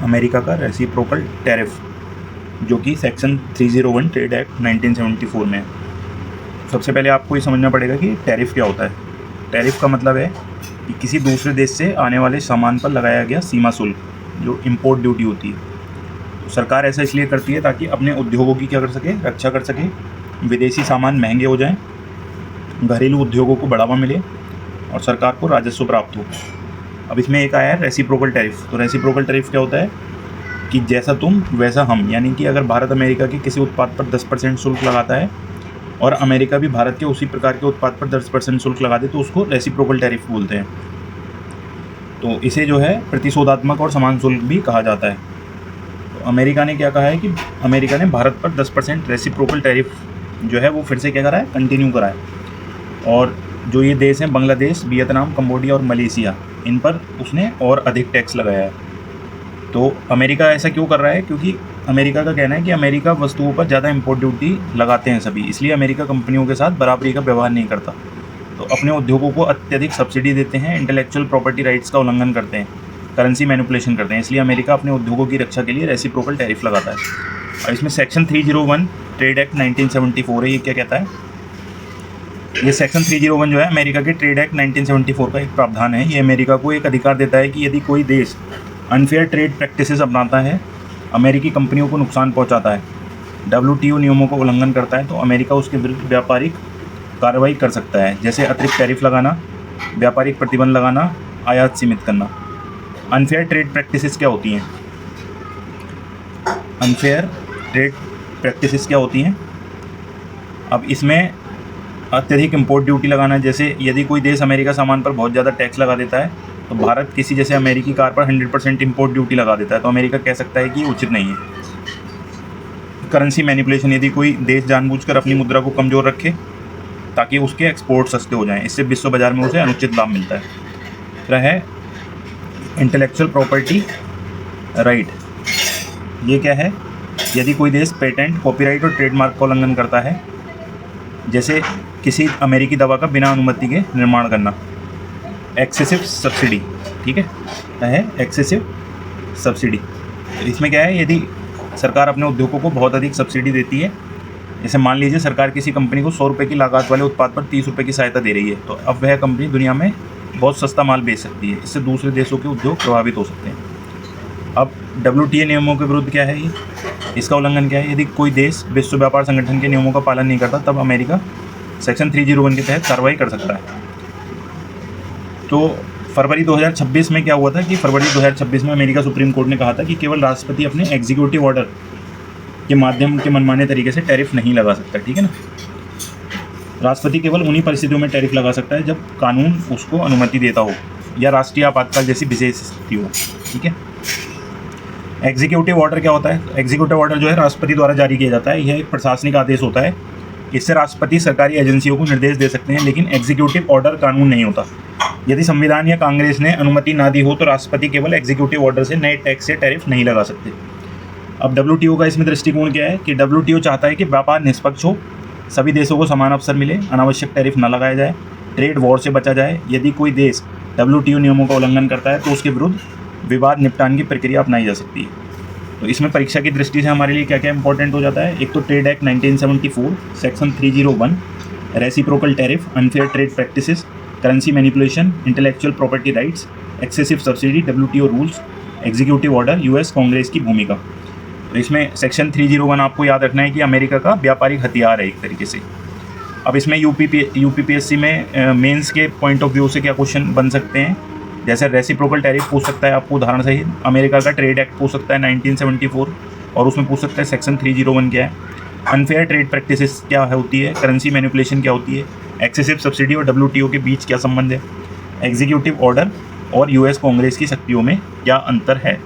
America का reciprocal tariff, जो कि सेक्शन 301 ट्रेड एक्ट 1974 में है। सबसे पहले आपको ये समझना पड़ेगा कि टैरिफ क्या होता है। टैरिफ का मतलब है कि किसी दूसरे देश से आने वाले सामान पर लगाया गया सीमा शुल्क, जो इम्पोर्ट ड्यूटी होती है। तो सरकार ऐसा इसलिए करती है ताकि अपने उद्योगों की क्या कर सके, रक्षा कर सके, विदेशी सामान महंगे हो जाएं, घरेलू उद्योगों को बढ़ावा मिले और सरकार को राजस्व प्राप्त हो। अब इसमें एक आया है रेसिप्रोकल टैरिफ। तो रेसिप्रोकल टैरिफ क्या होता है कि जैसा तुम वैसा हम, यानी कि अगर भारत अमेरिका के किसी उत्पाद पर 10% शुल्क लगाता है और अमेरिका भी भारत के उसी प्रकार के उत्पाद पर 10% शुल्क लगा दे, तो उसको रेसिप्रोकल टैरिफ बोलते हैं। तो इसे जो है प्रतिशोधात्मक और समान शुल्क भी कहा जाता है। तो अमेरिका ने क्या कहा है कि अमेरिका ने भारत पर 10% रेसिप्रोकल टैरिफ जो है वो फिर से क्या करा है, कंटिन्यू करा है। और जो ये देश हैं बांग्लादेश, वियतनाम, कंबोडिया और मलेशिया, इन पर उसने और अधिक टैक्स लगाया है। तो अमेरिका ऐसा क्यों कर रहा है? क्योंकि अमेरिका का कहना है कि अमेरिका वस्तुओं पर ज़्यादा इम्पोर्ट ड्यूटी लगाते हैं सभी, इसलिए अमेरिका कंपनियों के साथ बराबरी का व्यवहार नहीं करता। तो अपने उद्योगों को अत्यधिक सब्सिडी देते हैं, इंटेलेक्चुअल प्रॉपर्टी राइट्स का उल्लंघन करते हैं, करेंसी मैनिपुलेशन करते हैं, इसलिए अमेरिका अपने उद्योगों की रक्षा के लिए रेसिप्रोकल टैरिफ लगाता है। और इसमें सेक्शन 301 ट्रेड एक्ट 1974 है। ये क्या कहता है? ये सेक्शन 301 जो है अमेरिका के ट्रेड एक्ट 1974 का एक प्रावधान है। ये अमेरिका को एक अधिकार देता है कि यदि कोई देश अनफेयर ट्रेड प्रैक्टिसेस अपनाता है, अमेरिकी कंपनियों को नुकसान पहुंचाता है, WTO नियमों का उल्लंघन करता है, तो अमेरिका उसके विरुद्ध व्यापारिक कार्रवाई कर सकता है, जैसे अतिरिक्त टैरिफ लगाना, व्यापारिक प्रतिबंध लगाना, आयात सीमित करना। अनफेयर ट्रेड प्रैक्टिसेस क्या होती हैं? अनफेयर ट्रेड प्रैक्टिसेस क्या होती हैं? अब इसमें अत्यधिक इम्पोर्ट ड्यूटी लगाना, जैसे यदि कोई देश अमेरिका सामान पर बहुत ज़्यादा टैक्स लगा देता है, तो भारत किसी जैसे अमेरिकी कार पर 100% इम्पोर्ट ड्यूटी लगा देता है, तो अमेरिका कह सकता है कि ये उचित नहीं है। करेंसी मैनिपुलेशन, यदि कोई देश जानबूझकर अपनी मुद्रा को कमज़ोर रखे ताकि उसके एक्सपोर्ट सस्ते हो जाएं, इससे विश्व बाजार में उसे अनुचित लाभ मिलता है। फिर है इंटेलेक्चुअल प्रॉपर्टी राइट। ये क्या है? यदि कोई देश पेटेंट, कॉपीराइट और ट्रेडमार्क का उल्लंघन करता है, जैसे किसी अमेरिकी दवा का बिना अनुमति के निर्माण करना। एक्सेसिव सब्सिडी, ठीक है एक्सेसिव सब्सिडी। इसमें क्या है? यदि सरकार अपने उद्योगों को बहुत अधिक सब्सिडी देती है, जैसे मान लीजिए सरकार किसी कंपनी को 100 रुपये की लागत वाले उत्पाद पर 30 रुपये की सहायता दे रही है, तो अब वह कंपनी दुनिया में बहुत सस्ता माल बेच सकती है। इससे दूसरे देशों के उद्योग प्रभावित हो सकते हैं। अब WTO नियमों के विरुद्ध क्या है? ये इसका उल्लंघन क्या है? यदि कोई देश विश्व व्यापार संगठन के नियमों का पालन नहीं करता, तब अमेरिका सेक्शन 301 के तहत कार्रवाई कर सकता है। तो फरवरी 2026 में क्या हुआ था कि फरवरी 2026 में अमेरिका सुप्रीम कोर्ट ने कहा था कि केवल राष्ट्रपति अपने एग्जीक्यूटिव ऑर्डर के माध्यम के मनमाने तरीके से टैरिफ नहीं लगा सकता, ठीक है ना। राष्ट्रपति केवल उन्हीं परिस्थितियों में टैरिफ लगा सकता है जब कानून उसको अनुमति देता हो या राष्ट्रीय आपातकाल जैसी विशेष स्थिति हो, ठीक है। एग्जीक्यूटिव ऑर्डर क्या होता है? एग्जीक्यूटिव ऑर्डर जो है राष्ट्रपति द्वारा जारी किया जाता है। यह एक प्रशासनिक आदेश होता है। इससे राष्ट्रपति सरकारी एजेंसियों को निर्देश दे सकते हैं, लेकिन एग्जीक्यूटिव ऑर्डर कानून नहीं होता। यदि संविधान या कांग्रेस ने अनुमति ना दी हो, तो राष्ट्रपति केवल एग्जीक्यूटिव ऑर्डर से नए टैक्स या टैरिफ नहीं लगा सकते। अब WTO का इसमें दृष्टिकोण क्या है कि WTO चाहता है कि व्यापार निष्पक्ष हो, सभी देशों को समान अवसर मिले, अनावश्यक टैरिफ न लगाया जाए, ट्रेड वॉर से बचा जाए। यदि कोई देश WTO नियमों का उल्लंघन करता है, तो उसके विरुद्ध विवाद निपटान की प्रक्रिया अपनाई जा सकती है। तो इसमें परीक्षा की दृष्टि से हमारे लिए क्या क्या इंपॉर्टेंट हो जाता है? एक तो trade act 1974, section 301, reciprocal tariff, unfair trade practices, currency manipulation, intellectual property rights, excessive subsidy, WTO rules, executive order, US Congress की भूमिका। तो इसमें सेक्शन 301 आपको याद रखना है कि अमेरिका का व्यापारिक हथियार है एक तरीके से। अब इसमें UPPSC में मेंस के पॉइंट ऑफ व्यू से क्या क्वेश्चन बन सकते हैं? जैसे रेसिप्रोकल टैरिफ पूछ सकता है आपको उदाहरण सहित, अमेरिका का ट्रेड एक्ट पूछ सकता है 1974, और उसमें पूछ सकता है सेक्शन 301 क्या है, अनफेयर ट्रेड प्रैक्टिसेस क्या होती है, करेंसी मैनिपुलेशन क्या होती है, एक्सेसिव सब्सिडी और WTO के बीच क्या संबंध है, एग्जीक्यूटिव ऑर्डर और US कांग्रेस की शक्तियों में क्या अंतर है।